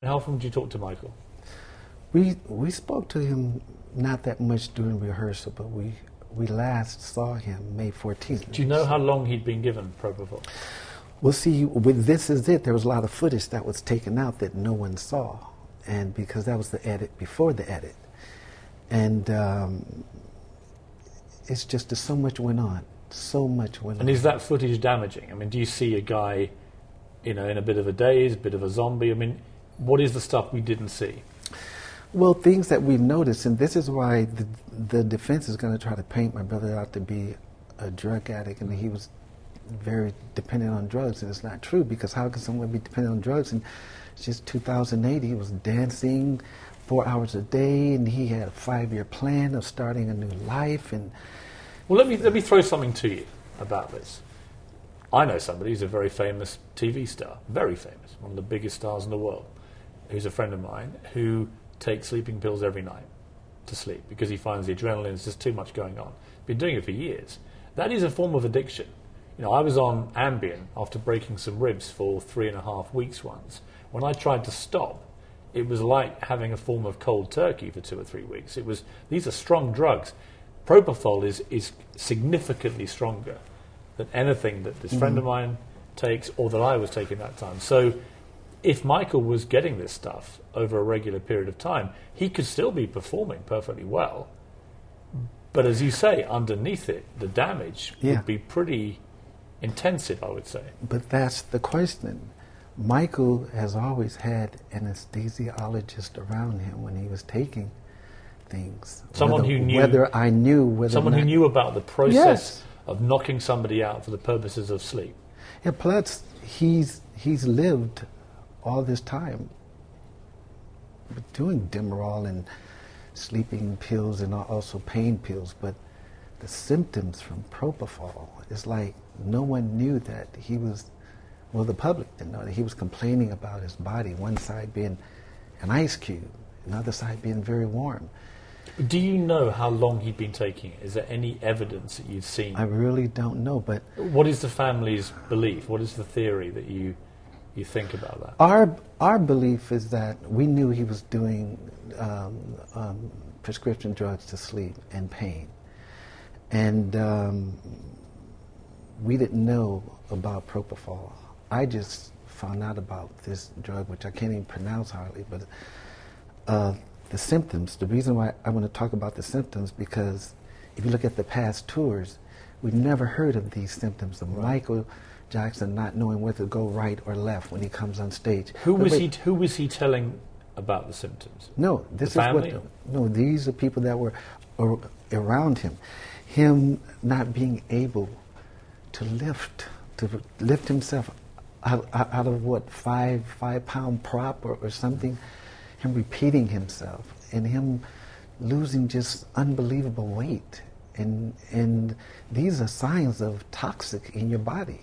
How often did you talk to Michael? We spoke to him not that much during rehearsal, but we last saw him May 14th. Do you know how long he'd been given propofol? Well, see, with This Is It, there was a lot of footage that was taken out that no one saw, and because that was the edit before the edit. And it's just that so much went on. So much went on. And is that footage damaging? I mean, do you see a guy, in a bit of a daze, a bit of a zombie? I mean, what is the stuff we didn't see? Well, things that we've noticed, and this is why the defense is going to try to paint my brother out to be a drug addict, and he was very dependent on drugs, and it's not true, because how can someone be dependent on drugs? And it's just 2008, he was dancing 4 hours a day, and he had a 5-year plan of starting a new life. And well, let me throw something to you about this. I know somebody who's a very famous TV star, very famous, one of the biggest stars in the world, who's a friend of mine, who takes sleeping pills every night to sleep because he finds the adrenaline is just too much going on. Been doing it for years. That is a form of addiction. I was on Ambien after breaking some ribs for 3.5 weeks once. When I tried to stop, it was like having a form of cold turkey for 2 or 3 weeks. These are strong drugs. Propofol is significantly stronger than anything that this friend of mine takes or that I was taking that time. So if Michael was getting this stuff over a regular period of time, he could still be performing perfectly well. But as you say, underneath it, the damage would be pretty intensive, I would say. But that's the question. Michael has always had an anesthesiologist around him when he was taking things. Someone who knew. Whether I knew whether someone who knew about the process Yes. of knocking somebody out for the purposes of sleep. Yeah, plus he's lived all this time doing Demerol and sleeping pills and also pain pills, but the symptoms from propofol, it's like no one knew that he was, well, the public didn't know that he was complaining about his body, one side being an ice cube, another side being very warm. Do you know how long he'd been taking it? Is there any evidence that you've seen? I really don't know, but what is the family's belief? What is the theory that you think about that? Our belief is that we knew he was doing prescription drugs to sleep and pain. And we didn't know about propofol. I just found out about this drug, which I can't even pronounce hardly, but the symptoms, the reason why I want to talk about the symptoms, because if you look at the past tours, we've never heard of these symptoms of Michael Jackson not knowing whether to go right or left when he comes on stage. Who was he telling about the symptoms? No, this the is family? No, these are people that were around him. Him not being able to lift himself out of what, 5-pound prop or something. Him repeating himself and him losing just unbelievable weight. And these are signs of toxic in your body.